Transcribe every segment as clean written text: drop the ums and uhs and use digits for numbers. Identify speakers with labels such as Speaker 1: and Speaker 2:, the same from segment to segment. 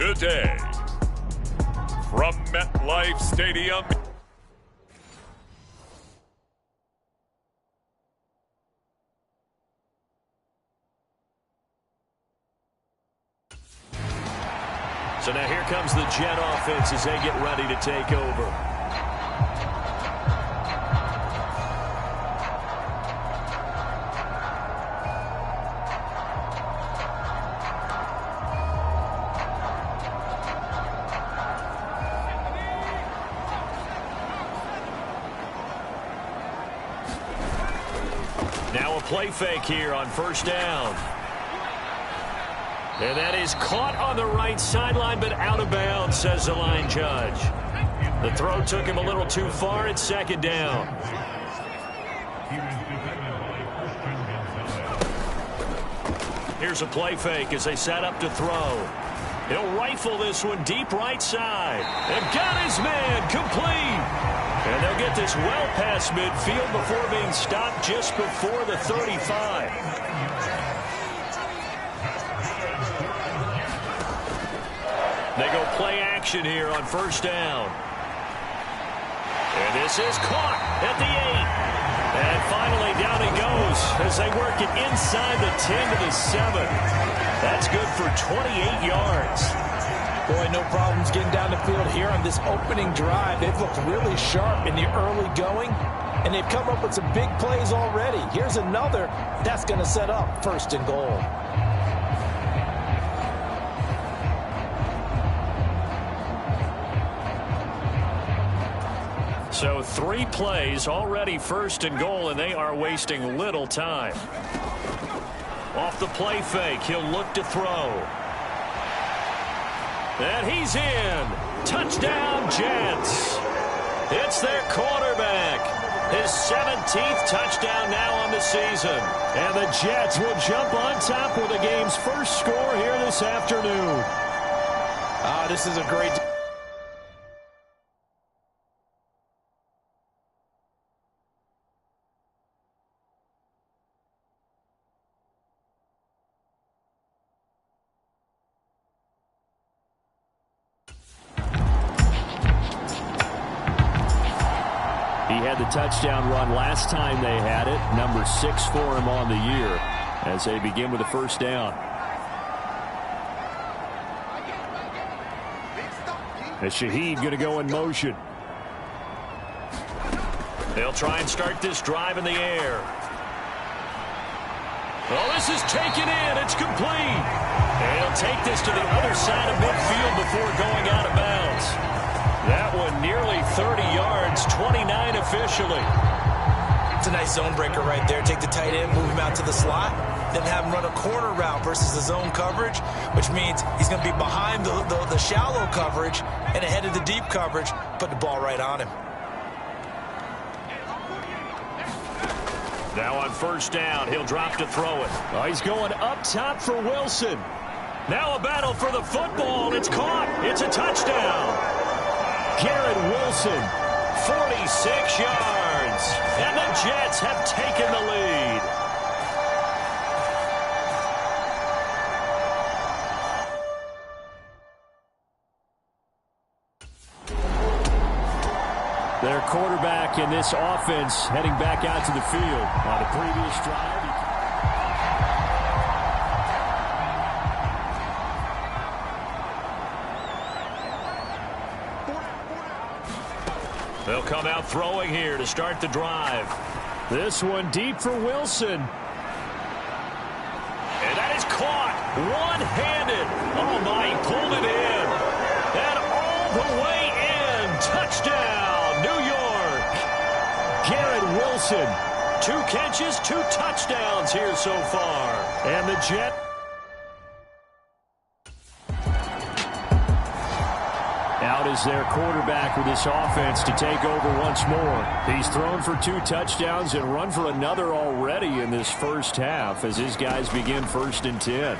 Speaker 1: today. From MetLife Stadium.
Speaker 2: So now here comes the Jet offense as they get ready to take over. Now a play fake here on first down. And that is caught on the right sideline, but out of bounds, says the line judge. The throw took him a little too far. It's second down. Here's a play fake as they set up to throw. He'll rifle this one deep right side. And got his man complete. And they'll get this well past midfield before being stopped just before the 35. They go play action here on first down. And this is caught at the 8. And finally down he goes as they work it inside the 10 to the 7. That's good for 28 yards.
Speaker 3: Boy, no problems getting down the field here on this opening drive. They've looked really sharp in the early going, and they've come up with some big plays already. Here's another that's going to set up first and goal.
Speaker 2: So 3 plays already first and goal, and they are wasting little time. Off the play fake, he'll look to throw. And he's in. Touchdown, Jets. It's their quarterback. His 17th touchdown now on the season. And the Jets will jump on top with the game's first score here this afternoon.
Speaker 3: This is a great...
Speaker 2: He had the touchdown run last time they had it. Number 6 for him on the year as they begin with the first down. As Shaheed going to go in motion. They'll try and start this drive in the air. Oh, this is taken in. It's complete. And he'll take this to the other side of midfield before going out of bounds. That one nearly 30 yards, 29 officially.
Speaker 3: It's a nice zone breaker right there. Take the tight end, move him out to the slot, then have him run a corner route versus the zone coverage, which means he's going to be behind the shallow coverage and ahead of the deep coverage. Put the ball right on him.
Speaker 2: Now on first down, he'll drop to throw it. Oh, he's going up top for Wilson. Now a battle for the football. It's caught. It's a touchdown. Garrett Wilson, 46 yards. And the Jets have taken the lead. Their quarterback in this offense heading back out to the field on a previous drive. They'll come out throwing here to start the drive. This one deep for Wilson. And that is caught one-handed. Oh, my, he pulled it in. And all the way in. Touchdown, New York. Garrett Wilson. 2 catches, 2 touchdowns here so far. And the Jets. Out is their quarterback with this offense to take over once more. He's thrown for 2 touchdowns and run for another already in this first half as his guys begin first and 10.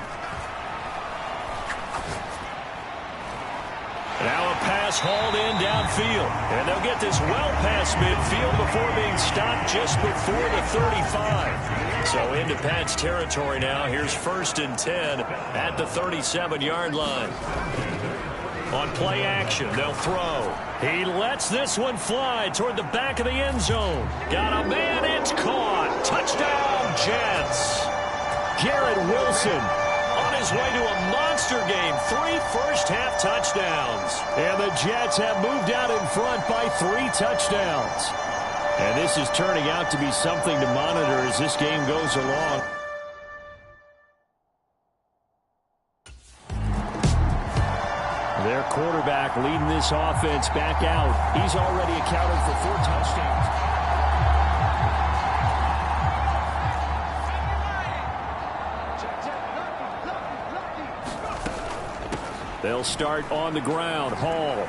Speaker 2: Now a pass hauled in downfield. And they'll get this well past midfield before being stopped just before the 35. So into Pat's territory now. Here's first and 10 at the 37-yard line. On play action, they'll throw. He lets this one fly toward the back of the end zone. Got a man, it's caught. Touchdown, Jets. Garrett Wilson on his way to a monster game. 3 first-half touchdowns. And the Jets have moved out in front by 3 touchdowns. And this is turning out to be something to monitor as this game goes along. Their quarterback leading this offense back out. He's already accounted for 4 touchdowns. They'll start on the ground. Hall.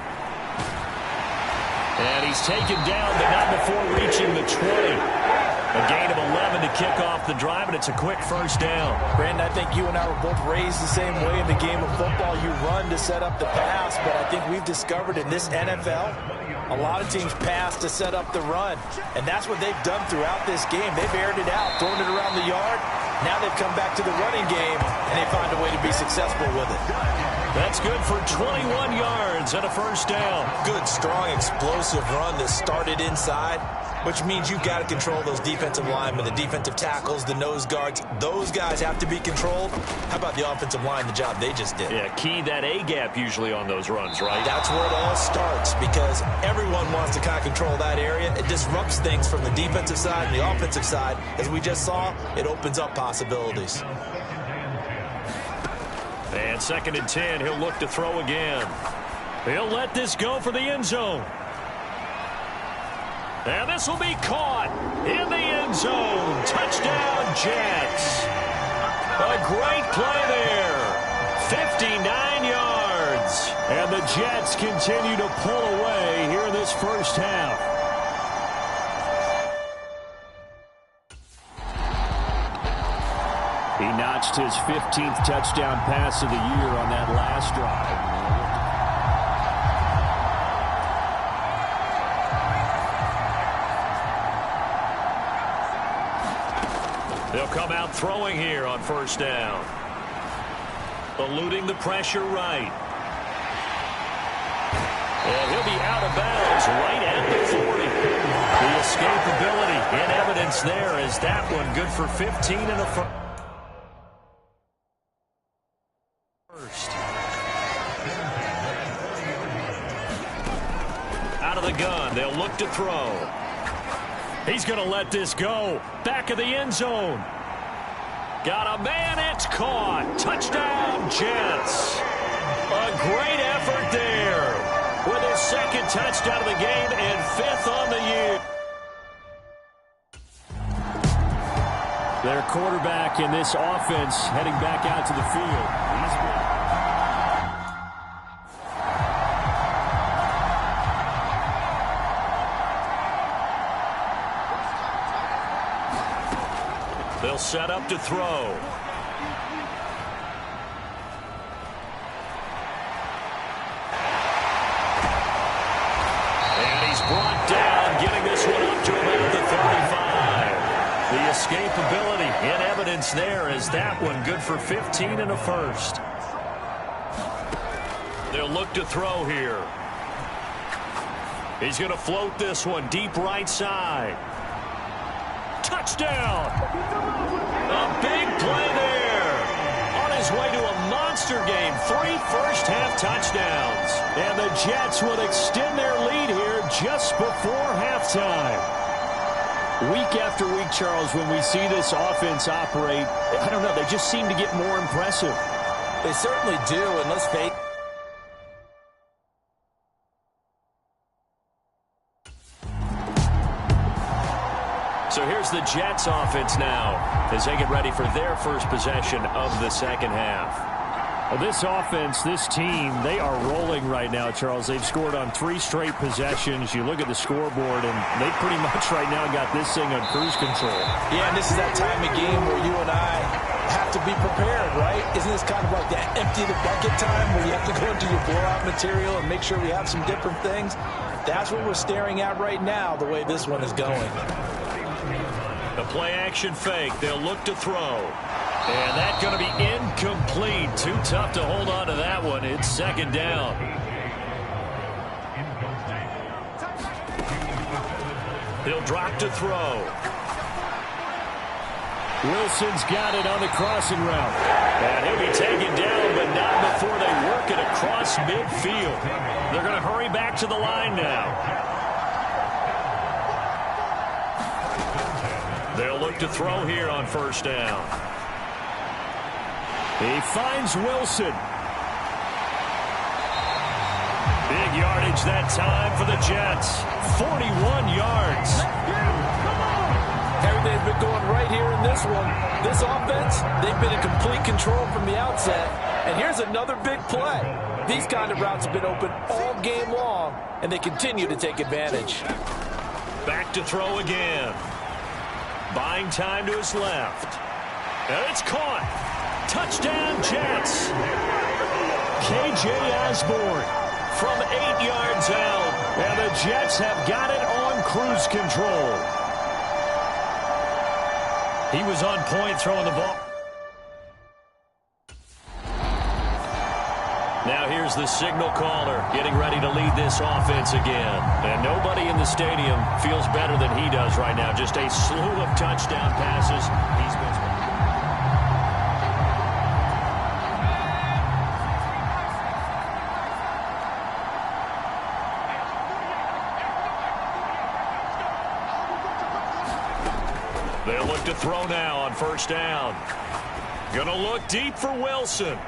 Speaker 2: And he's taken down, but not before reaching the 20. A gain of 11 to kick off the drive, and it's a quick first down.
Speaker 3: Brandon, I think you and I were both raised the same way in the game of football. You run to set up the pass, but I think we've discovered in this NFL, a lot of teams pass to set up the run. And that's what they've done throughout this game. They've aired it out, thrown it around the yard. Now they've come back to the running game, and they find a way to be successful with it.
Speaker 2: That's good for 21 yards and a first down.
Speaker 3: Good, strong, explosive run that started inside, which means you've got to control those defensive linemen, the defensive tackles, the nose guards. Those guys have to be controlled. How about the offensive line, the job they just did?
Speaker 2: Yeah, key that A-gap usually on those runs, right?
Speaker 3: That's where it all starts, because everyone wants to kind of control that area. It disrupts things from the defensive side and the offensive side. As we just saw, it opens up possibilities.
Speaker 2: And 2nd and 10, he'll look to throw again. He'll let this go for the end zone. And this will be caught in the end zone. Touchdown, Jets. A great play there. 59 yards. And the Jets continue to pull away here in this first half. He notched his 15th touchdown pass of the year on that last drive. They'll come out throwing here on first down. Eluding the pressure right. And he'll be out of bounds right at the 40. The escapability in evidence there is that one good for 15 and a first. Out of the gun, they'll look to throw. He's going to let this go. Back of the end zone. Got a man, it's caught. Touchdown, Jets. A great effort there. With his 2nd touchdown of the game and 5th on the year. Their quarterback in this offense heading back out to the field. They'll set up to throw. And he's brought down, getting this one up to about the 35. The escapability in evidence there is that one good for 15 and a first. They'll look to throw here. He's going to float this one deep right side. Touchdown! A big play there. On his way to a monster game. 3 first-half touchdowns. And the Jets will extend their lead here just before halftime. Week after week, Charles, when we see this offense operate, I don't know, they just seem to get more impressive.
Speaker 3: They certainly do, and let's face it.
Speaker 2: So here's the Jets offense now as they get ready for their first possession of the second half. Well, this offense, this team, they are rolling right now, Charles. They've scored on 3 straight possessions. You look at the scoreboard, and they pretty much right now got this thing on cruise control.
Speaker 3: Yeah, and this is that time of game where you and I have to be prepared, right? Isn't this kind of like that empty the bucket time where you have to go into your blowout material and make sure we have some different things? That's what we're staring at right now, the way this one is going.
Speaker 2: The play-action fake. They'll look to throw. And that's going to be incomplete. Too tough to hold on to that one. It's 2nd down. He'll drop to throw. Wilson's got it on the crossing route. And he'll be taken down, but not before they work it across midfield. They're going to hurry back to the line now. They'll look to throw here on first down. He finds Wilson. Big yardage that time for the Jets. 41 yards.
Speaker 4: Harry, they've been going right here in this one. This offense, they've been in complete control from the outset. And here's another big play. These kind of routes have been open all game long, and they continue to take advantage.
Speaker 2: Back to throw again. Buying time to his left. And it's caught. Touchdown, Jets. K.J. Osborne from 8 yards out. And the Jets have got it on cruise control. He was on point throwing the ball. Now here's the signal caller getting ready to lead this offense again. And nobody in the stadium feels better than he does right now. Just a slew of touchdown passes. He's been... They'll look to throw now on first down. Gonna look deep for Wilson.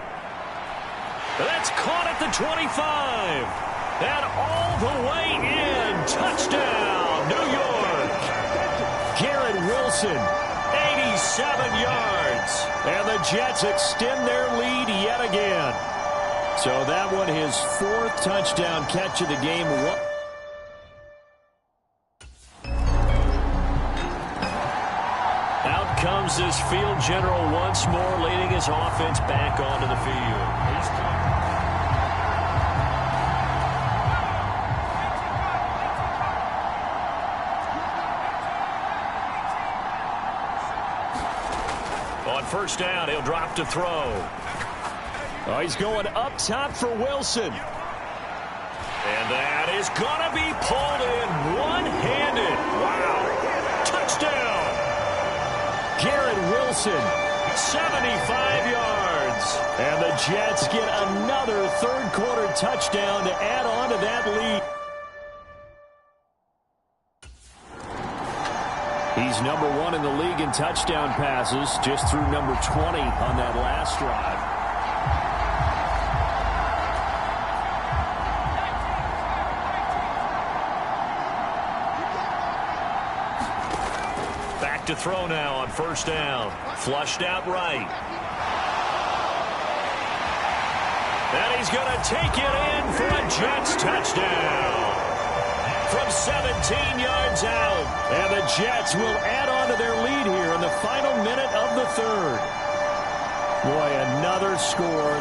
Speaker 2: That's caught at the 25. And all the way in. Touchdown, New York. Garrett Wilson, 87 yards. And the Jets extend their lead yet again. So that one, his 4th touchdown catch of the game. Out comes this field general once more, leading his offense back onto the field. On first down, he'll drop to throw. Oh, he's going up top for Wilson. And that is going to be pulled in one-handed. Wow. Touchdown. Garrett Wilson, 75 yards. And the Jets get another third-quarter touchdown to add on to that lead. He's number 1 in the league in touchdown passes, just through number 20 on that last drive. Back to throw now on first down. Flushed out right. And he's going to take it in for a Jets touchdown. From 17 yards out. And the Jets will add on to their lead here in the final minute of the third. Boy, another score.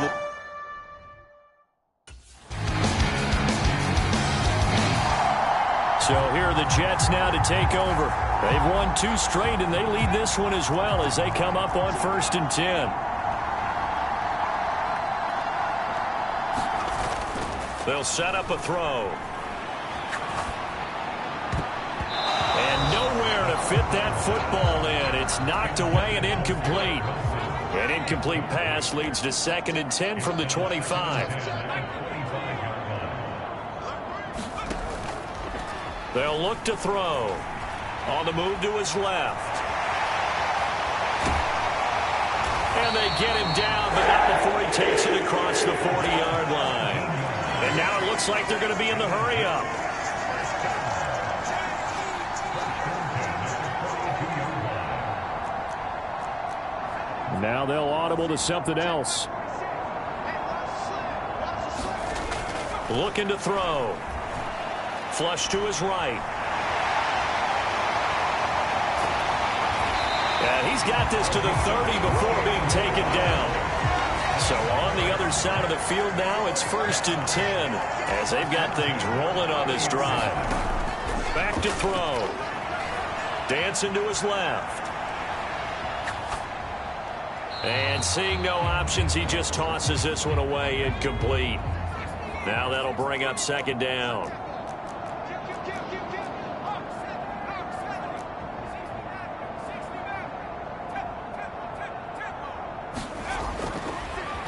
Speaker 2: So here are the Jets now to take over. They've won 2 straight, and they lead this one as well as they come up on 1st and 10. They'll set up a throw. Nowhere to fit that football in. It's knocked away and incomplete. An incomplete pass leads to 2nd and 10 from the 25. They'll look to throw. On the move to his left. And they get him down, but not before he takes it across the 40-yard line. And now it looks like they're going to be in the hurry-up. Now they'll audible to something else. Looking to throw. Flush to his right. And he's got this to the 30 before being taken down. So on the other side of the field now, it's 1st and 10 as they've got things rolling on this drive. Back to throw. Dancing to his left. And seeing no options, he just tosses this one away incomplete. Now that'll bring up 2nd down.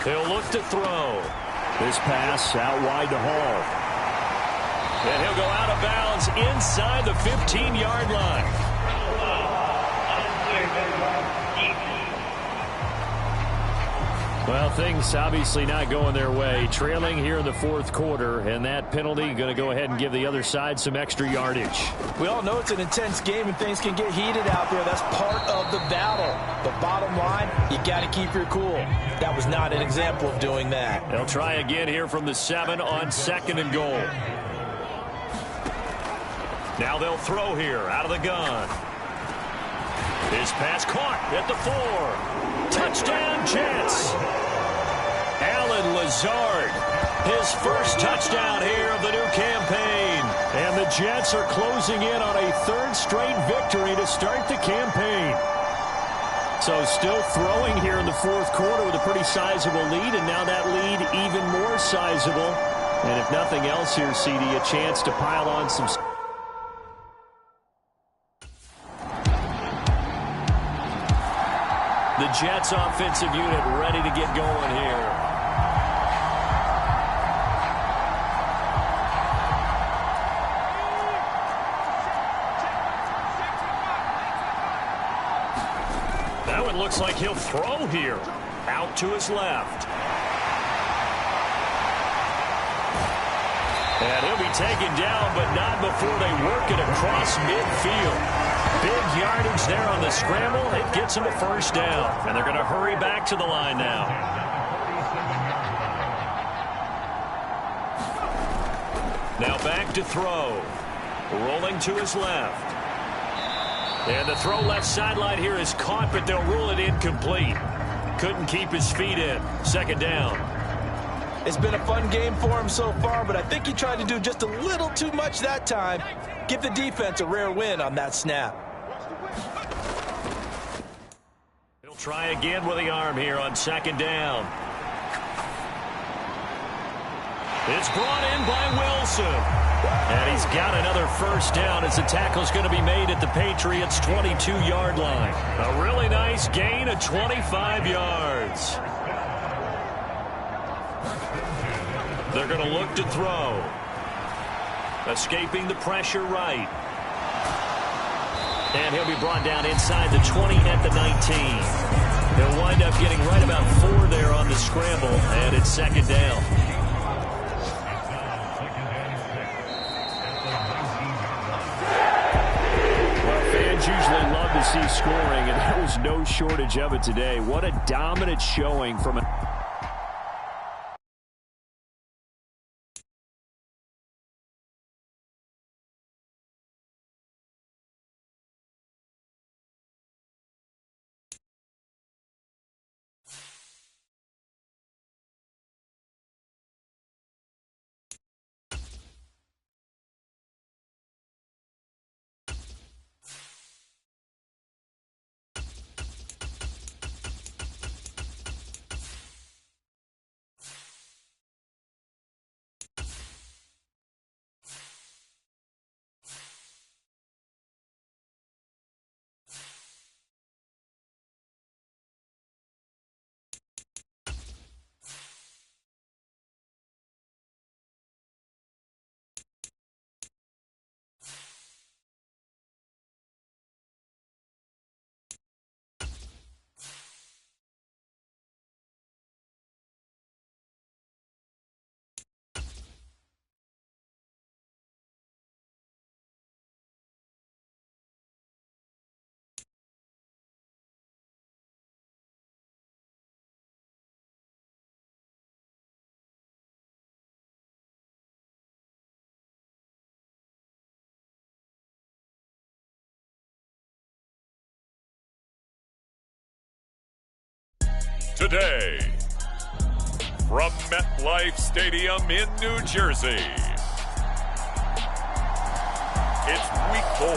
Speaker 2: He'll look to throw. This pass out wide to Hall. And he'll go out of bounds inside the 15-yard line. Well, things obviously not going their way. Trailing here in the fourth quarter, and that penalty going to go ahead and give the other side some extra yardage.
Speaker 4: We all know it's an intense game and things can get heated out there. That's part of the battle. But bottom line, you got to keep your cool. That was not an example of doing that.
Speaker 2: They'll try again here from the 7 on 2nd and goal. Now they'll throw here out of the gun. His pass caught at the 4. Touchdown, Jets. Alan Lazard, his first touchdown here of the new campaign. And the Jets are closing in on a 3rd straight victory to start the campaign. So still throwing here in the fourth quarter with a pretty sizable lead, and now that lead even more sizable. And if nothing else here, CD, a chance to pile on some... The Jets offensive unit ready to get going here. That one looks like he'll throw here. Out to his left. And he'll be taken down, but not before they work it across midfield. Big yardage there on the scramble. It gets them a first down. And they're going to hurry back to the line now. Now back to throw. Rolling to his left. And the throw left sideline here is caught, but they'll rule it incomplete. Couldn't keep his feet in. 2nd down.
Speaker 4: It's been a fun game for him so far, but I think he tried to do just a little too much that time. Give the defense a rare win on that snap.
Speaker 2: He'll try again with the arm here on 2nd down. It's brought in by Wilson. And he's got another first down as the tackle's going to be made at the Patriots' 22-yard line. A really nice gain of 25 yards. They're going to look to throw. Escaping the pressure right. And he'll be brought down inside the 20 at the 19. He'll wind up getting right about 4 there on the scramble, and it's 2nd down. Well, fans usually love to see scoring, and there was no shortage of it today. What a dominant showing from a...
Speaker 1: Today, from MetLife Stadium in New Jersey, it's Week 4.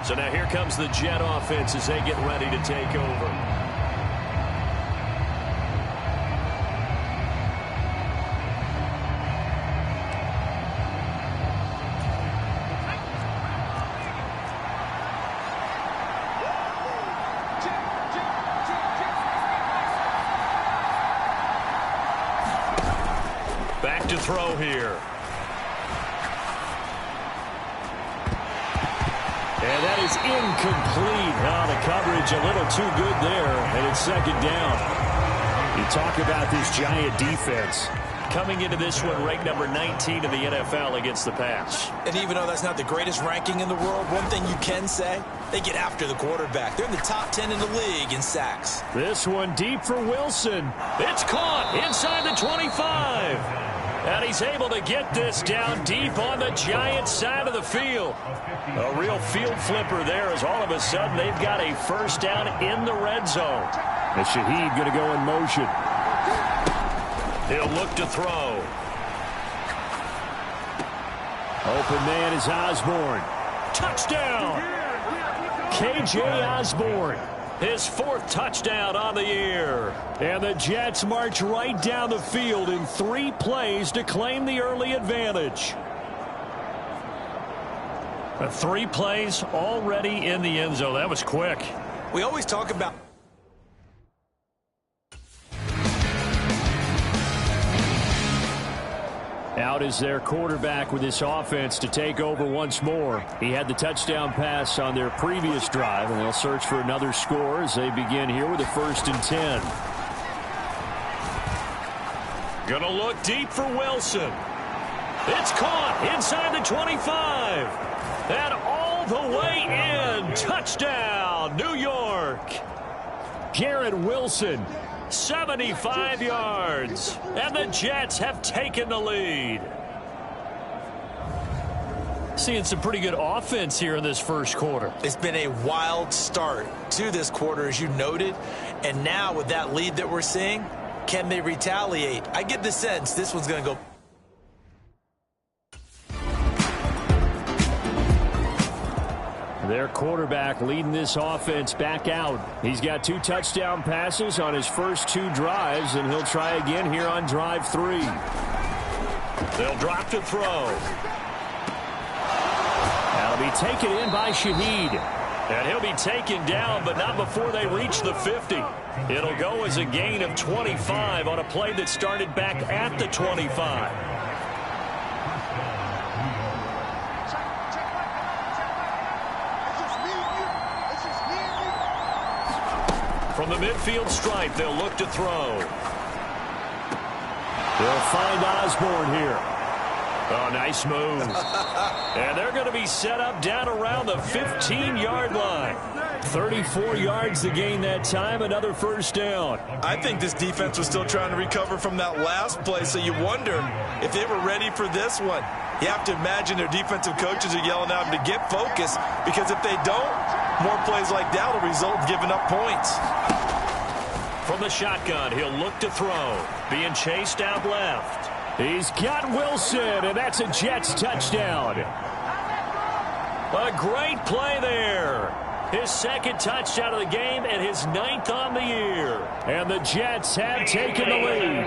Speaker 2: So now here comes the Jet offense as they get ready to take over. to throw here. And that is incomplete. Oh, the coverage a little too good there, and it's second down. You talk about this giant defense. Coming into this one, ranked number 19 in the NFL against the pass.
Speaker 3: And even though that's not the greatest ranking in the world, one thing you can say, they get after the quarterback. They're in the top 10 in the league in sacks.
Speaker 2: This one deep for Wilson. It's caught inside the 25. And he's able to get this down deep on the Giants side of the field. A real field flipper there as all of a sudden they've got a first down in the red zone. And Shaheed going to go in motion. He'll look to throw. Open man is Osborne. Touchdown! K.J. Osborne. His fourth touchdown on the year. And the Jets march right down the field in 3 plays to claim the early advantage. 3 plays already in the end zone. That was quick.
Speaker 3: We always talk about...
Speaker 2: Out is their quarterback with this offense to take over once more. He had the touchdown pass on their previous drive, and they'll search for another score as they begin here with a 1st and 10. Gonna look deep for Wilson. It's caught inside the 25. And all the way in. Touchdown, New York. Garrett Wilson. 75 yards, and the Jets have taken the lead. Seeing some pretty good offense here in this first quarter.
Speaker 3: It's been a wild start to this quarter, as you noted, and now with that lead that we're seeing, can they retaliate? I get the sense this one's going to go.
Speaker 2: Their quarterback leading this offense back out. He's got 2 touchdown passes on his first 2 drives, and he'll try again here on drive 3. They'll drop to throw. That'll be taken in by Shaheed. And he'll be taken down, but not before they reach the 50. It'll go as a gain of 25 on a play that started back at the 25. From the midfield stripe, they'll look to throw. They'll find Osborne here. Oh, nice move. And they're going to be set up down around the 15-yard line. 34 yards to gain that time, another first down.
Speaker 3: I think this defense was still trying to recover from that last play, so you wonder if they were ready for this one. You have to imagine their defensive coaches are yelling at them to get focused, because if they don't, more plays like that will result in giving up points.
Speaker 2: From the shotgun, he'll look to throw. Being chased out left. He's got Wilson, and that's a Jets touchdown. A great play there. His second touchdown of the game and his 9th on the year. And the Jets have taken the lead.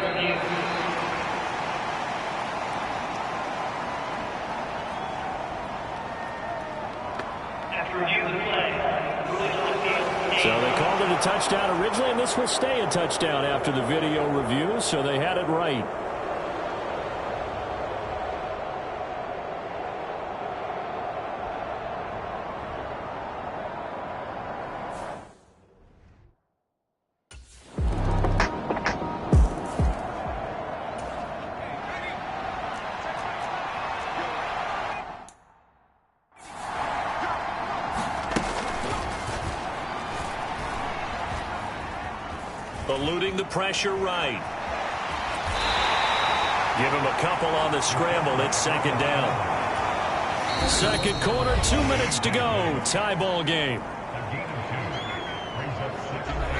Speaker 2: So they called it a touchdown originally, and this will stay a touchdown after the video review, so they had it right. Eluding the pressure right. Give him a couple on the scramble. It's second down. Second quarter, 2 minutes to go. Tie ball game.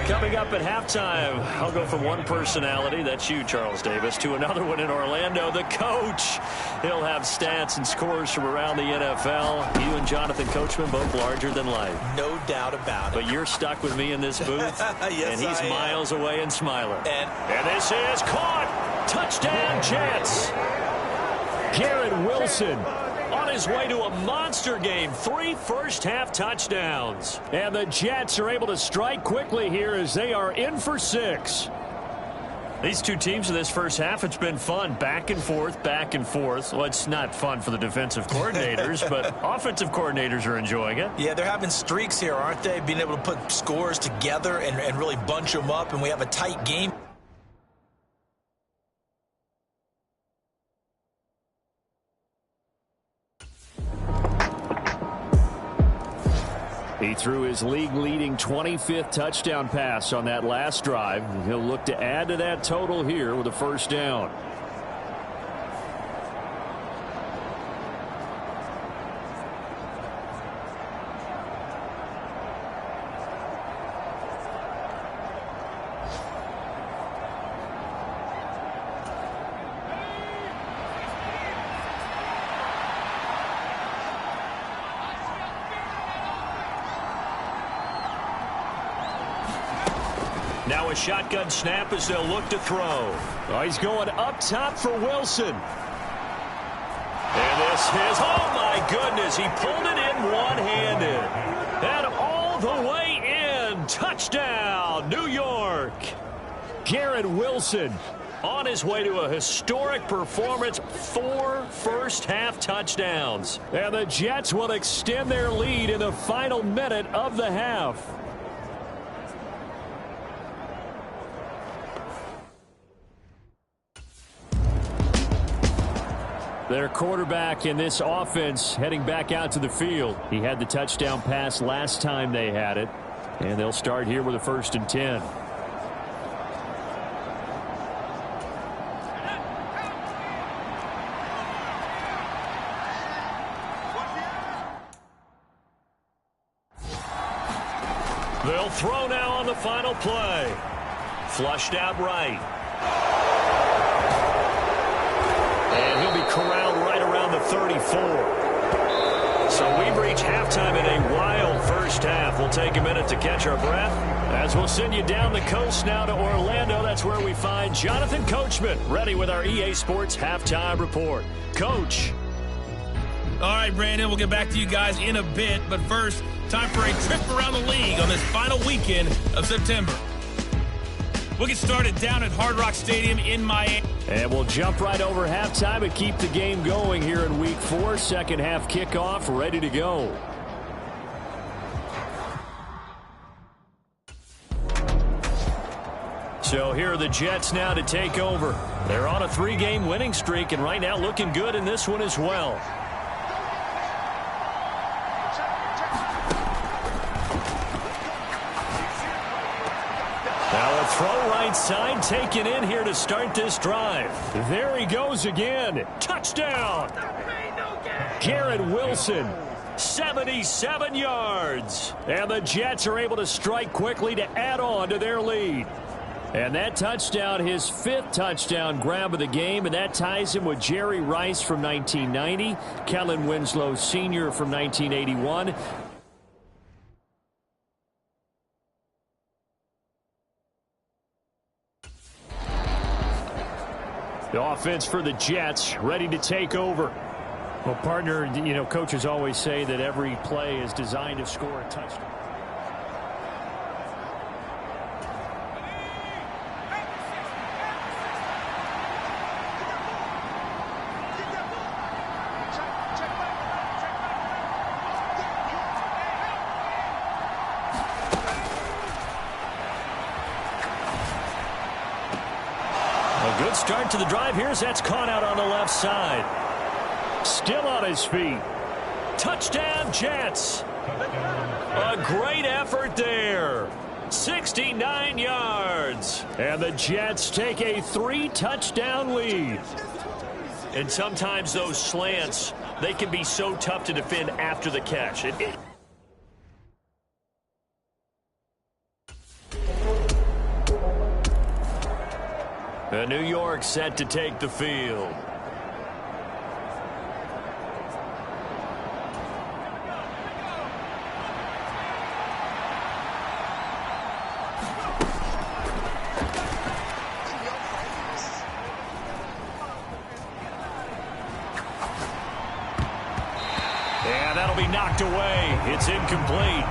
Speaker 2: Coming up at halftime, I'll go from one personality, that's you, Charles Davis, to another one in Orlando, the coach. He'll have stats and scores from around the NFL. You and Jonathan Coachman, both larger than life.
Speaker 3: No doubt about it.
Speaker 2: But you're stuck with me in this booth,
Speaker 3: yes,
Speaker 2: and he's miles away and smiling.
Speaker 3: And
Speaker 2: this is caught. Touchdown, Jets. Garrett Wilson on his way to a monster game. 3 first-half touchdowns. And the Jets are able to strike quickly here as they are in for 6. These two teams in this first half, it's been fun. Back and forth, back and forth. Well, it's not fun for the defensive coordinators, but offensive coordinators are enjoying it.
Speaker 3: Yeah, they're having streaks here, aren't they? Being able to put scores together and really bunch them up, and we have a tight game.
Speaker 2: He threw his league-leading 25th touchdown pass on that last drive. He'll look to add to that total here with a first down. Now a shotgun snap as they'll look to throw. Oh, he's going up top for Wilson. And this is, oh my goodness, he pulled it in one-handed. And all the way in. Touchdown, New York. Garrett Wilson on his way to a historic performance, 4 first-half touchdowns. And the Jets will extend their lead in the final minute of the half. Their quarterback in this offense heading back out to the field. He had the touchdown pass last time they had it. And they'll start here with a 1st and 10. They'll throw now on the final play. Flushed out right. And he'll be corralled right around the 34. So we've reached halftime in a wild first half. We'll take a minute to catch our breath as we'll send you down the coast now to Orlando. That's where we find Jonathan Coachman ready with our EA Sports Halftime Report. Coach.
Speaker 5: All right, Brandon, we'll get back to you guys in a bit. But first, time for a trip around the league on this final weekend of September. We'll get started down at Hard Rock Stadium in Miami.
Speaker 2: And we'll jump right over halftime and keep the game going here in Week 4. Second half kickoff, ready to go. So here are the Jets now to take over. They're on a 3-game winning streak, and right now looking good in this one as well. Now a throw right side taken in here to start this drive. There he goes again. Touchdown. Garrett Wilson, 77 yards. And the Jets are able to strike quickly to add on to their lead. And that touchdown, his 5th touchdown grab of the game, and that ties him with Jerry Rice from 1990, Kellen Winslow Sr. from 1981. The offense for the Jets ready to take over. Well, partner, you know, coaches always say that every play is designed to score a touchdown. Good start to the drive. Here's that's caught out on the left side. Still on his feet. Touchdown, Jets. A great effort there. 69 yards. And the Jets take a 3-touchdown lead. And sometimes those slants, they can be so tough to defend after the catch. New York set to take the field. And that'll be knocked away. It's incomplete.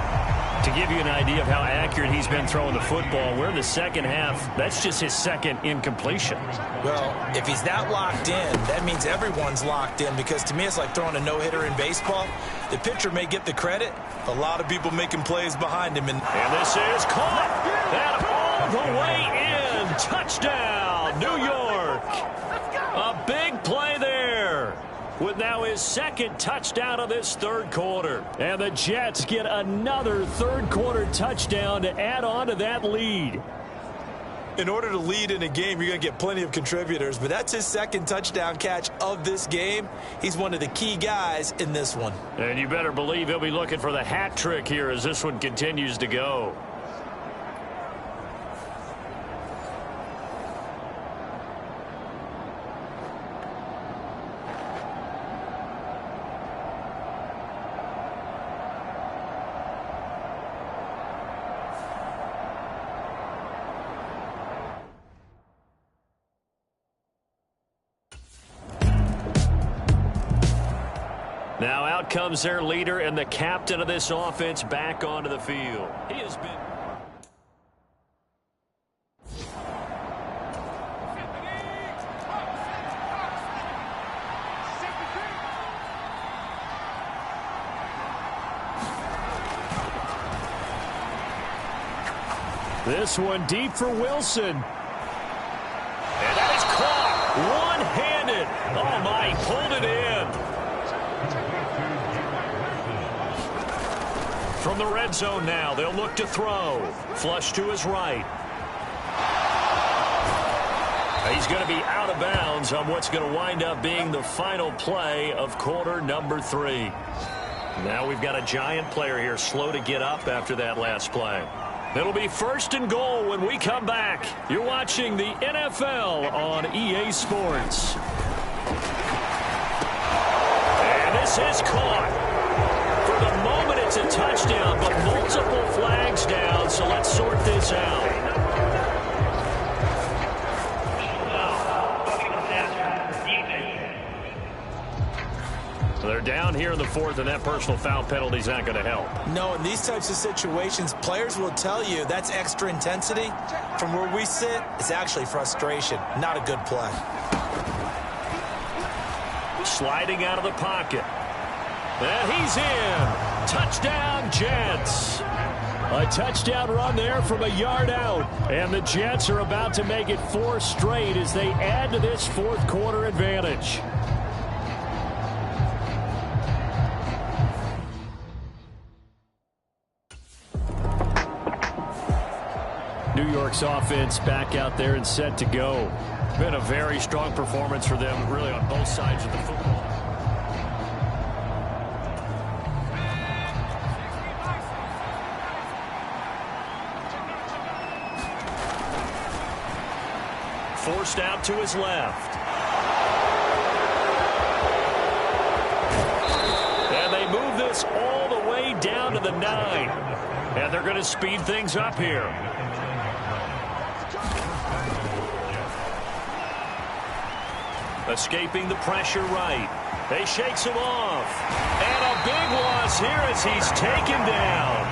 Speaker 2: To give you an idea of how accurate he's been throwing the football, we're in the second half. That's just his second incompletion.
Speaker 3: Well, if he's that locked in, that means everyone's locked in, because to me it's like throwing a no-hitter in baseball. The pitcher may get the credit. A lot of people making plays behind him. And
Speaker 2: this is caught. And all the way in. Touchdown, New York. A big play there. With now his second touchdown of this third quarter. And the Jets get another third quarter touchdown to add on to that lead.
Speaker 3: In order to lead in a game, you're going to get plenty of contributors, but that's his second touchdown catch of this game. He's one of the key guys in this one.
Speaker 2: And you better believe he'll be looking for the hat trick here as this one continues to go. Now out comes their leader and the captain of this offense back onto the field. He has been... This one deep for Wilson. And that is caught one-handed. Oh, my, pulled it in. From the red zone now, they'll look to throw. Flush to his right. He's going to be out of bounds on what's going to wind up being the final play of quarter number 3. Now we've got a giant player here slow to get up after that last play. It'll be first and goal when we come back. You're watching the NFL on EA Sports. And this is caught. For the moment, it's a touchdown, but multiple flags down, so let's sort this out. So they're down here in the fourth, and that personal foul penalty is not going to help.
Speaker 3: No, in these types of situations, players will tell you that's extra intensity. From where we sit, it's actually frustration, not a good play.
Speaker 2: Sliding out of the pocket. And he's in. Touchdown, Jets. A touchdown run there from a yard out. And the Jets are about to make it 4 straight as they add to this fourth quarter advantage. New York's offense back out there and set to go. Been a very strong performance for them, really, on both sides of the football. Forced out to his left. And they move this all the way down to the 9. And they're going to speed things up here. Escaping the pressure right. They shakes him off. And a big loss here as he's taken down.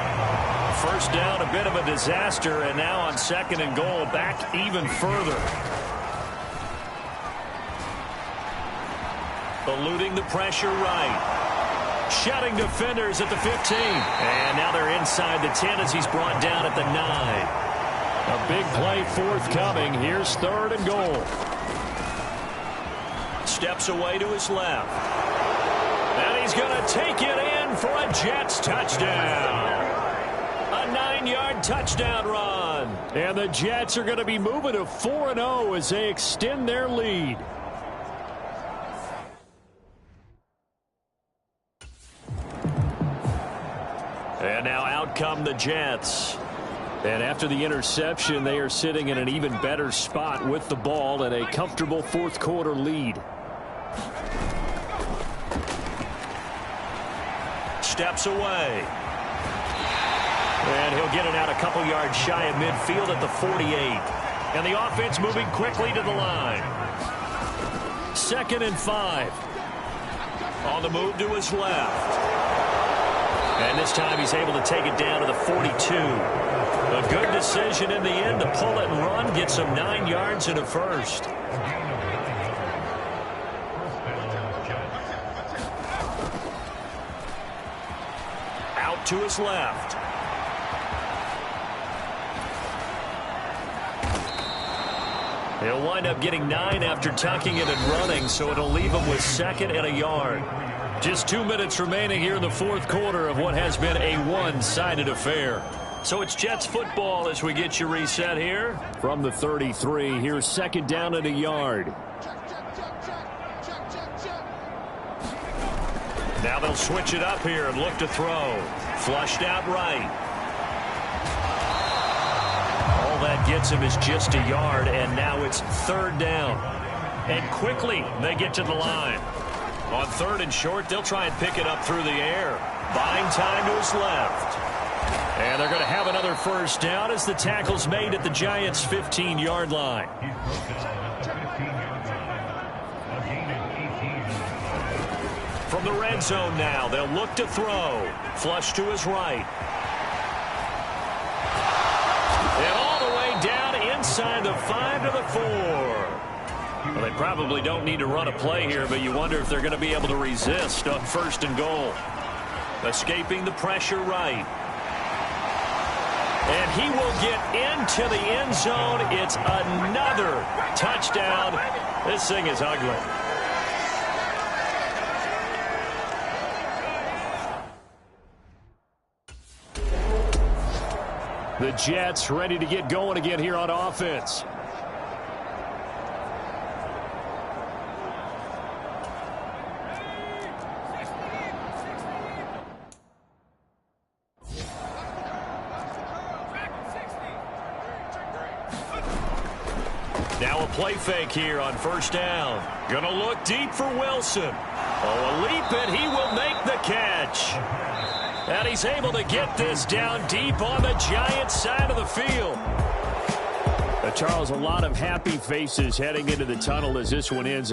Speaker 2: First down, a bit of a disaster, and now on second and goal, back even further. Eluding the pressure right. Shutting defenders at the 15. And now they're inside the 10 as he's brought down at the 9. A big play forthcoming. Here's third and goal. Steps away to his left. And he's going to take it in for a Jets touchdown. A 9-yard touchdown run. And the Jets are going to be moving to 4-0 as they extend their lead. And now out come the Jets. And after the interception, they are sitting in an even better spot with the ball and a comfortable fourth quarter lead. Steps away. And he'll get it out a couple yards shy of midfield at the 48. And the offense moving quickly to the line. 2nd and 5. On the move to his left. And this time he's able to take it down to the 42. A good decision in the end to pull it and run, get some 9 yards and a first. Out to his left. He'll wind up getting 9 after tucking it and running, so it'll leave him with 2nd and a yard. Just 2 minutes remaining here in the fourth quarter of what has been a one-sided affair. So it's Jets football as we get you reset here. From the 33, here's 2nd down and a yard. Now they'll switch it up here and look to throw. Flushed out right. All that gets him is just a yard, and now it's 3rd down. And quickly they get to the line. On 3rd and short, they'll try and pick it up through the air. Buying time to his left. And they're going to have another first down as the tackle's made at the Giants' 15-yard line. From the red zone now, they'll look to throw. Flush to his right. And all the way down inside the 5 to the 4. Well, they probably don't need to run a play here, but you wonder if they're going to be able to resist on 1st and goal. Escaping the pressure right. And he will get into the end zone. It's another touchdown. This thing is ugly. The Jets ready to get going again here on offense. Now a play fake here on 1st down. Gonna look deep for Wilson. Oh, a leap, and he will make the catch. And he's able to get this down deep on the Giants' side of the field. Charles, a lot of happy faces heading into the tunnel as this one ends.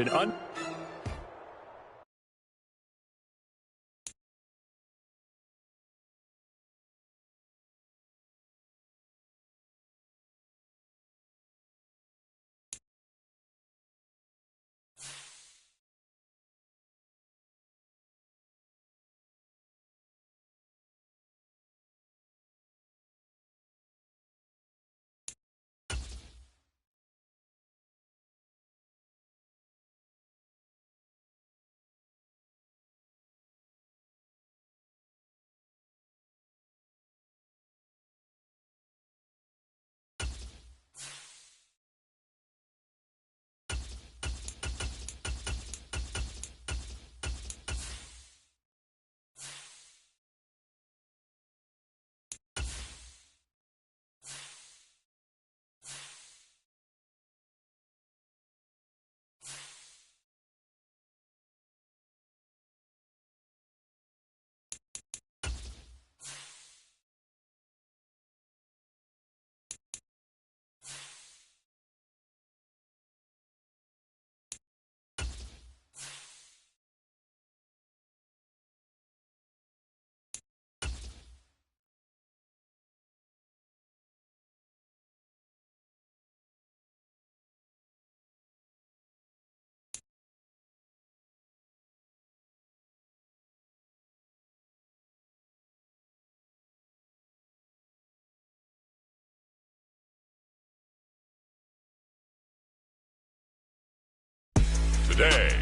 Speaker 1: Today,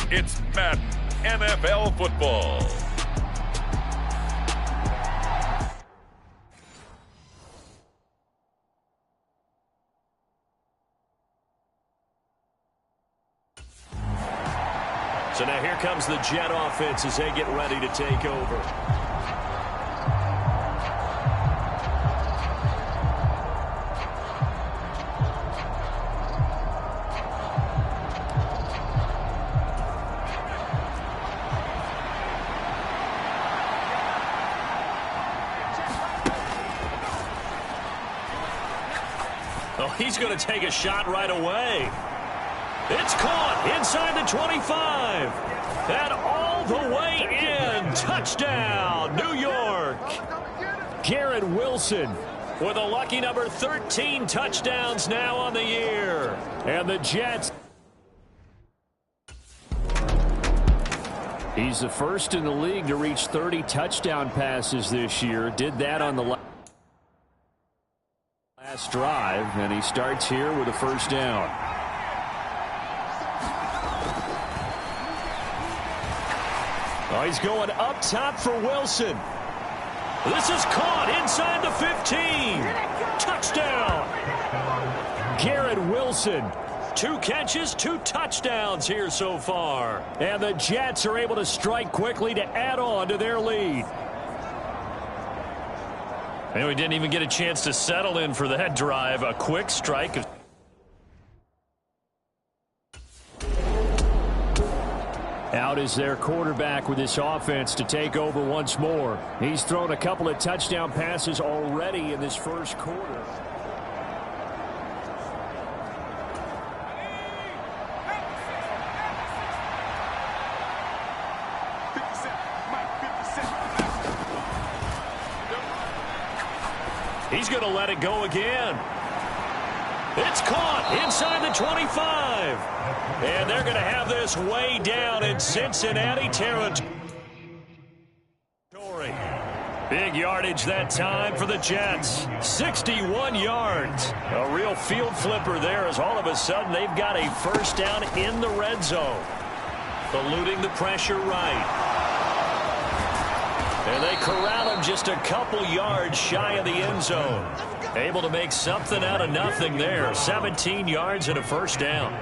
Speaker 1: it's Madden NFL football.
Speaker 2: So now here comes the Jet offense as they get ready to take over. Oh, he's going to take a shot right away. It's caught inside the 25. And all the way in. Touchdown, New York. Garrett Wilson with a lucky number 13 touchdowns now on the year. And the Jets. He's the first in the league to reach 30 touchdown passes this year. Did that on the last drive, and he starts here with a first down. Oh, he's going up top for Wilson. This is caught inside the 15. Touchdown. Garrett Wilson. 2 catches, 2 touchdowns here so far. And the Jets are able to strike quickly to add on to their lead.
Speaker 6: And we didn't even get a chance to settle in for that drive. A quick strike.
Speaker 2: Out is their quarterback with this offense to take over once more. He's thrown a couple of touchdown passes already in this first quarter.
Speaker 6: He's going to let it go again. It's caught inside the 25. And they're going to have this way down in Cincinnati territory. Big yardage that time for the Jets. 61 yards. A real field flipper there as all of a sudden they've got a first down in the red zone. Eluding the pressure right. And they corral him just a couple yards shy of the end zone. Able to make something out of nothing there. 17 yards and a first down.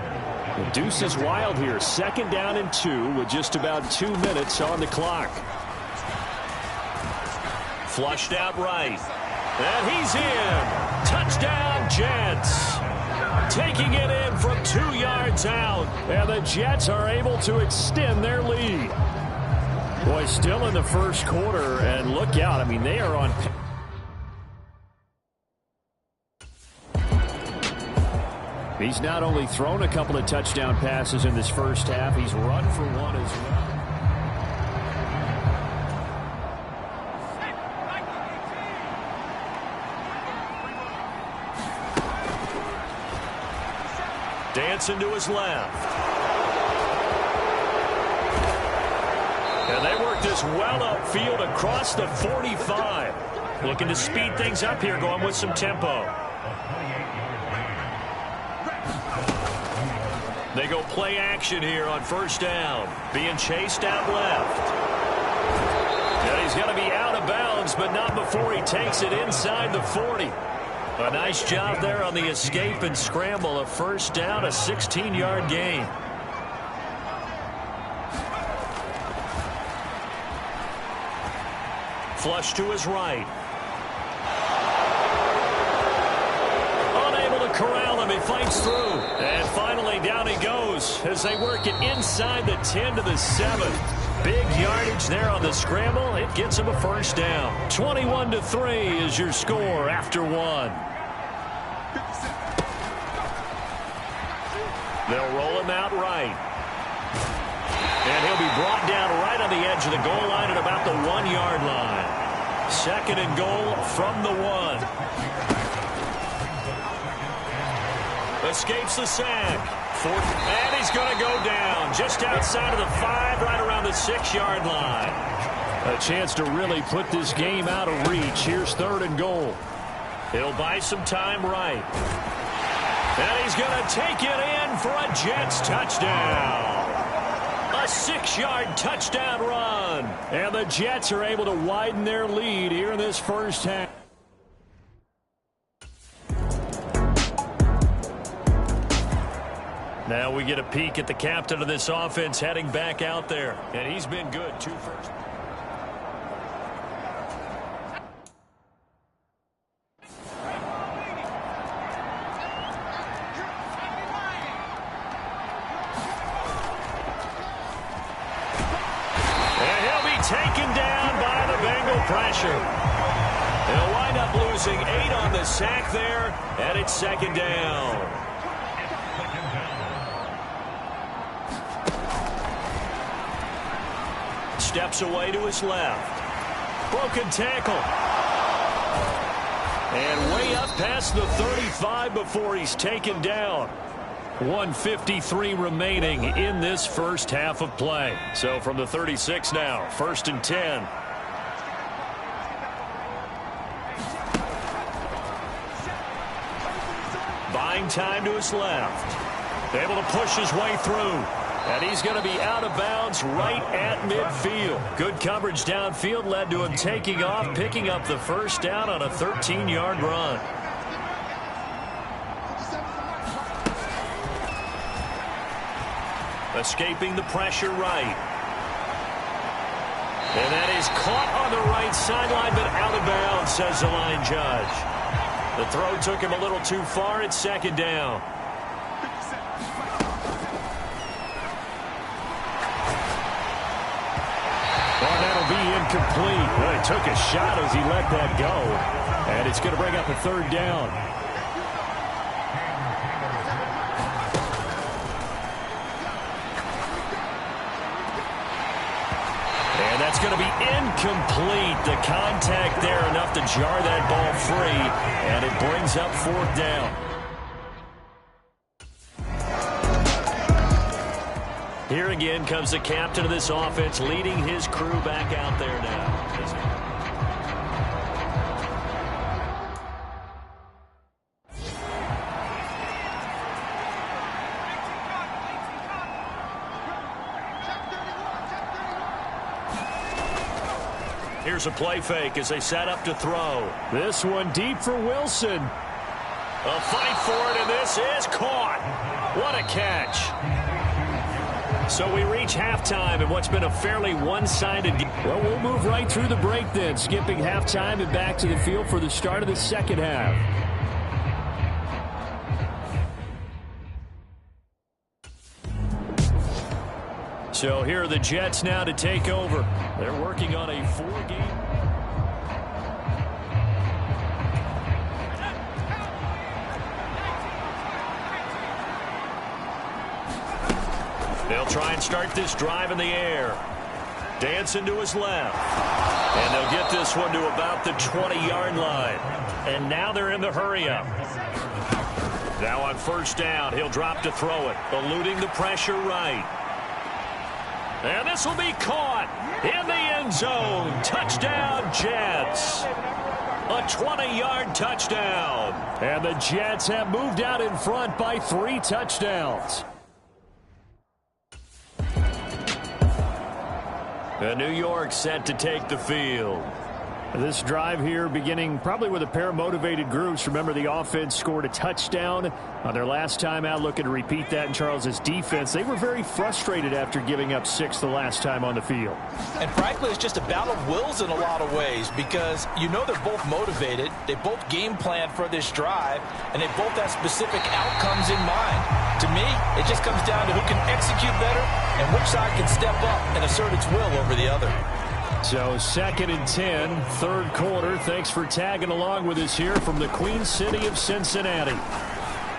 Speaker 2: The deuce is wild here. 2nd down and 2 with just about 2 minutes on the clock.
Speaker 6: Flushed out right. And he's in. Touchdown, Jets. Taking it in from 2 yards out.
Speaker 2: And the Jets are able to extend their lead. Boy, still in the first quarter, and look out. I mean, they are on. He's not only thrown a couple of touchdown passes in this first half, he's run for one as well.
Speaker 6: Dancing to his left. And they work this well upfield across the 45. Looking to speed things up here, going with some tempo. They go play action here on first down. Being chased out left. And he's going to be out of bounds, but not before he takes it inside the 40. A nice job there on the escape and scramble. A first down, a 16-yard gain. Flush to his right. Unable to corral him. He fights through. And finally down he goes as they work it inside the 10 to the 7. Big yardage there on the scramble. It gets him a first down. 21-3 is your score after 1. They'll roll him out right. And he'll be brought down right on the edge of the goal line at about the 1-yard line. 2nd and goal from the 1. Escapes the sack. 4th, and he's going to go down just outside of the 5, right around the 6-yard line.
Speaker 2: A chance to really put this game out of reach. Here's 3rd and goal.
Speaker 6: He'll buy some time right. And he's going to take it in for a Jets touchdown. A 6-yard touchdown run.
Speaker 2: And the Jets are able to widen their lead here in this first half.
Speaker 6: Now we get a peek at the captain of this offense heading back out there. And he's been good. 2 first. Taken down by the Bengal pressure. They'll wind up losing 8 on the sack there, and it's 2nd down. steps away to his left. Broken tackle. And way up past the 35 before he's taken down. 1:53 remaining in this first half of play. So from the 36 now, 1st and 10. Buying time to his left. Able to push his way through. And he's going to be out of bounds right at midfield. Good coverage downfield led to him taking off, picking up the first down on a 13-yard run. Escaping the pressure right. And that is caught on the right sideline, but out of bounds, says the line judge. The throw took him a little too far. It's 2nd down. Oh, that'll be incomplete. Well, he took a shot as he let that go. And it's going to bring up a 3rd down. And that's going to be incomplete. The contact there enough to jar that ball free. And it brings up 4th down. Here again comes the captain of this offense, leading his crew back out there now. Here's a play fake as they set up to throw. This one deep for Wilson. A fight for it, and this is caught. What a catch. So we reach halftime in what's been a fairly one-sided game.
Speaker 2: Well, we'll move right through the break then, skipping halftime and back to the field for the start of the second half.
Speaker 6: So here are the Jets now to take over. They're working on a 4-game. They'll try and start this drive in the air. Dancing to his left. And they'll get this one to about the 20-yard line. And now they're in the hurry-up. Now on 1st down, he'll drop to throw it, eluding the pressure right. And this will be caught in the end zone. Touchdown, Jets. A 20-yard touchdown.
Speaker 2: And the Jets have moved out in front by 3 touchdowns.
Speaker 6: And New York set to take the field.
Speaker 2: This drive here beginning probably with a pair of motivated groups. Remember, the offense scored a touchdown on their last time out, looking to repeat that in Charles's defense. They were very frustrated after giving up 6 the last time on the field.
Speaker 4: And frankly, it's just a battle of wills in a lot of ways because you know they're both motivated. They both game planned for this drive, and they both have specific outcomes in mind. To me, it just comes down to who can execute better and which side can step up and assert its will over the other.
Speaker 2: So 2nd and 10, 3rd quarter. Thanks for tagging along with us here from the Queen City of Cincinnati.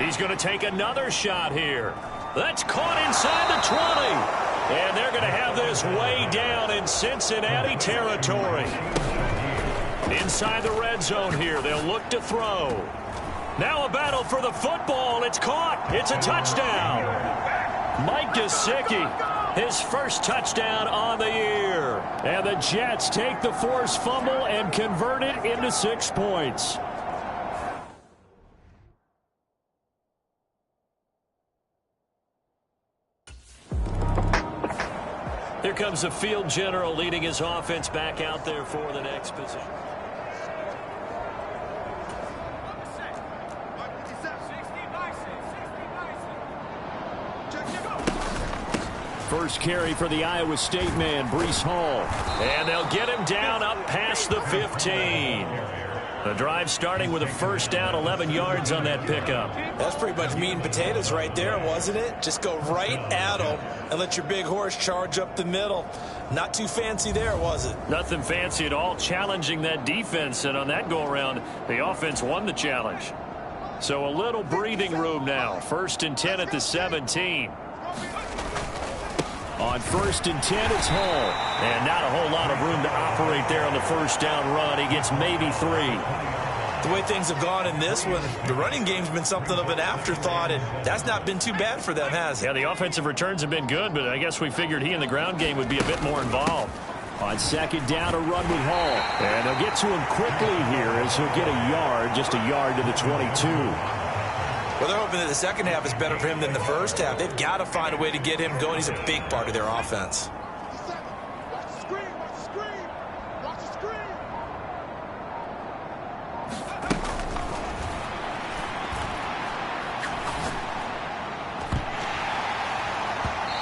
Speaker 6: He's going to take another shot here. That's caught inside the 20. And they're going to have this way down in Cincinnati territory. Inside the red zone here, they'll look to throw. Now a battle for the football. It's caught. It's a touchdown. Mike Gesicki, his first touchdown on the year.
Speaker 2: And the Jets take the forced fumble and convert it into 6 points.
Speaker 6: Here comes the field general leading his offense back out there for the next position.
Speaker 2: First carry for the Iowa State man, Breece Hall.
Speaker 6: And they'll get him down up past the 15. The drive starting with a 1st down, 11 yards on that pickup.
Speaker 3: That's pretty much meat and potatoes right there, wasn't it? Just go right at them and let your big horse charge up the middle. Not too fancy there, was it?
Speaker 6: Nothing fancy at all, challenging that defense. And on that go-around, the offense won the challenge. So a little breathing room now. 1st and 10 at the 17.
Speaker 2: On 1st and 10, it's Hall. And not a whole lot of room to operate there on the first down run. He gets maybe 3.
Speaker 3: The way things have gone in this one, the running game's been something of an afterthought, and that's not been too bad for them, has it?
Speaker 6: Yeah, the offensive returns have been good, but I guess we figured he in the ground game would be a bit more involved.
Speaker 2: On 2nd down, a run with Hall. And they'll get to him quickly here as he'll get a yard, just a yard to the 22.
Speaker 3: Well, they're hoping that the second half is better for him than the first half. They've got to find a way to get him going. He's a big part of their offense.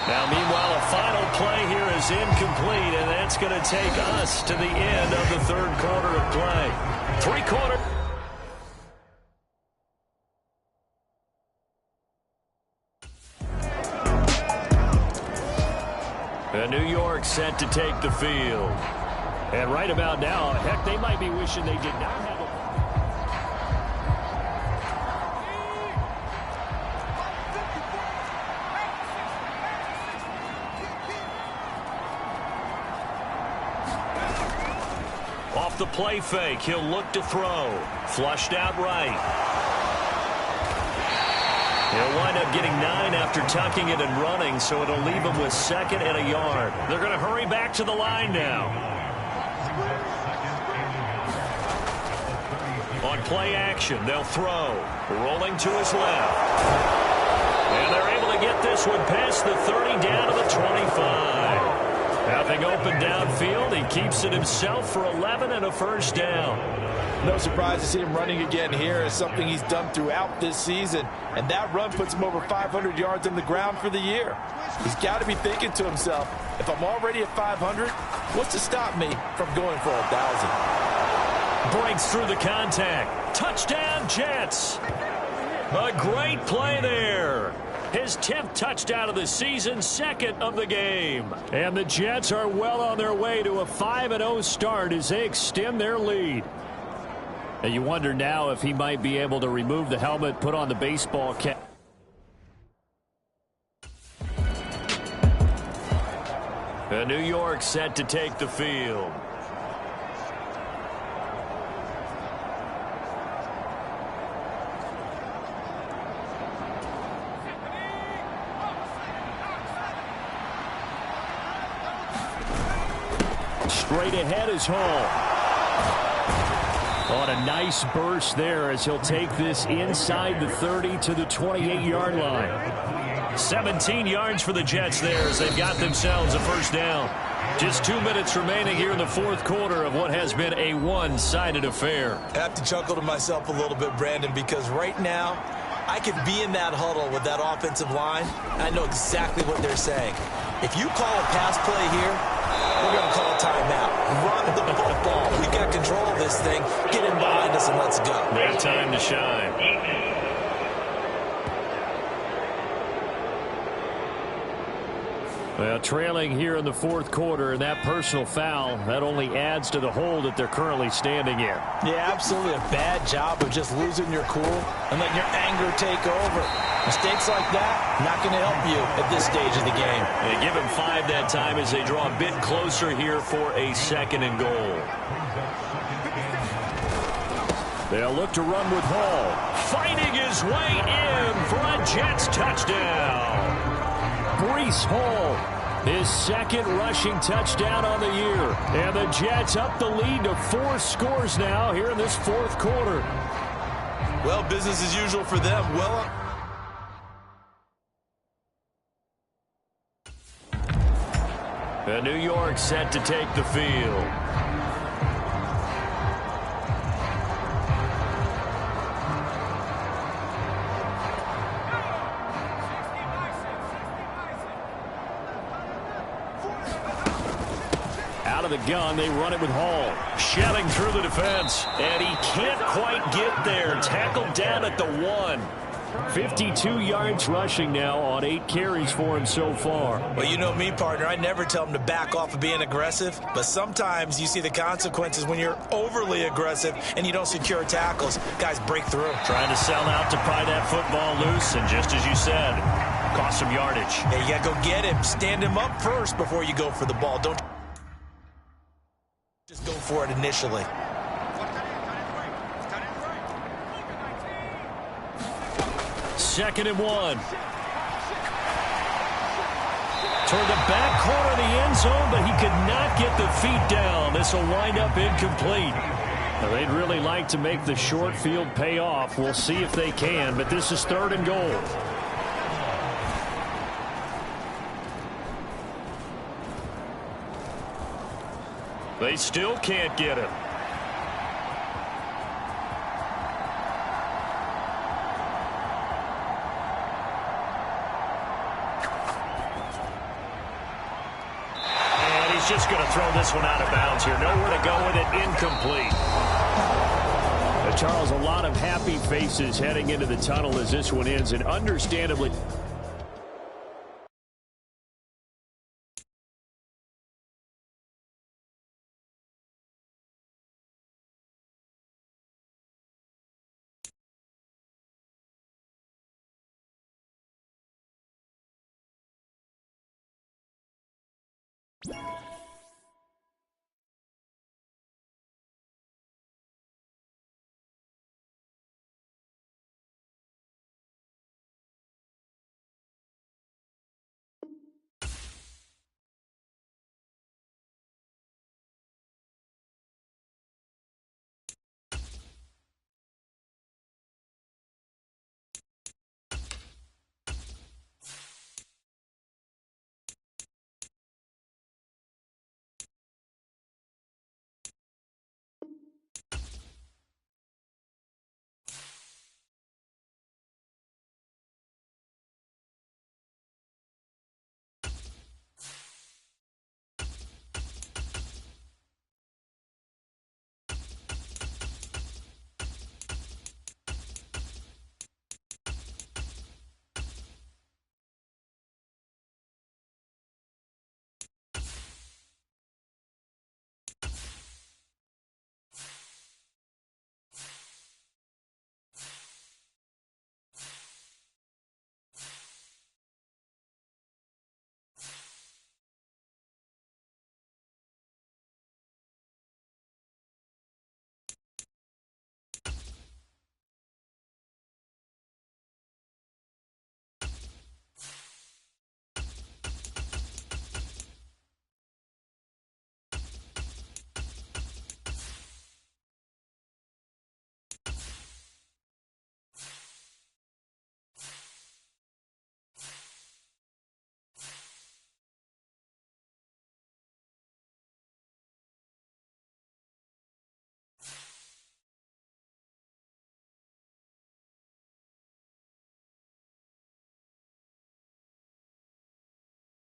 Speaker 6: Now, meanwhile, a final play here is incomplete, and that's going to take us to the end of the third quarter of play. 3-quarter. And New York set to take the field. And right about now, heck, they might be wishing they did not have a... Off the play fake, he'll look to throw. Flushed out right. He'll wind up getting 9 after tucking it and running, so it'll leave him with 2nd and a yard. They're going to hurry back to the line now. On play action, they'll throw. Rolling to his left. And they're able to get this one past the 30 down to the 25. Having open downfield, he keeps it himself for 11 and a first down.
Speaker 4: No surprise to see him running again here. It's something he's done throughout this season. And that run puts him over 500 yards on the ground for the year. He's got to be thinking to himself, if I'm already at 500, what's to stop me from going for 1,000?
Speaker 6: Breaks through the contact. Touchdown, Jets. A great play there. His 10th touchdown of the season, 2nd of the game. And the Jets are well on their way to a 5-0 start as they extend their lead. And you wonder now if he might be able to remove the helmet, put on the baseball cap. And New York set to take the field. Straight ahead is Hall. On a nice burst there as he'll take this inside the 30 to the 28-yard line. 17 yards for the Jets there as they've got themselves a first down. Just 2 minutes remaining here in the fourth quarter of what has been a one-sided affair.
Speaker 3: I have to chuckle to myself a little bit, Brandon, because right now I could be in that huddle with that offensive line. I know exactly what they're saying. If you call a pass play here, we're going to call a timeout. Run the football. We've got control of this thing. Get in behind us and let's go.
Speaker 6: Their time to shine. Well, trailing here in the fourth quarter, and that personal foul, that only adds to the hole that they're currently standing in.
Speaker 4: Yeah, absolutely a bad job of just losing your cool and letting your anger take over. Mistakes like that, not going to help you at this stage of the game.
Speaker 6: They give him 5 that time as they draw a bit closer here for a 2nd and goal. They'll look to run with Hall. Fighting his way in for a Jets touchdown. Breece Hall, his 2nd rushing touchdown on the year. And the Jets up the lead to 4 scores now here in this fourth quarter.
Speaker 3: Well, business as usual for them.
Speaker 6: And New York set to take the field. Out of the gun, they run it with Hall. Shelling through the defense. And he can't quite get there. Tackled down at the 1. 52 yards rushing now on 8 carries for him so far.
Speaker 3: Well, you know me, partner. I never tell him to back off of being aggressive, but sometimes you see the consequences when you're overly aggressive and you don't secure tackles. Guys break through.
Speaker 6: Trying to sell out to pry that football loose, and just as you said, cost some yardage.
Speaker 3: Yeah, you got to go get him. Stand him up first before you go for the ball. Don't just go for it initially.
Speaker 6: Second and 1. Toward the back corner of the end zone, but he could not get the feet down. This will wind up incomplete. Now, they'd really like to make the short field pay off. We'll see if they can, but this is 3rd and goal. They still can't get him. Just going to throw this one out of bounds here. Nowhere to go with it. Incomplete. Charles, a lot of happy faces heading into the tunnel as this one ends, and understandably.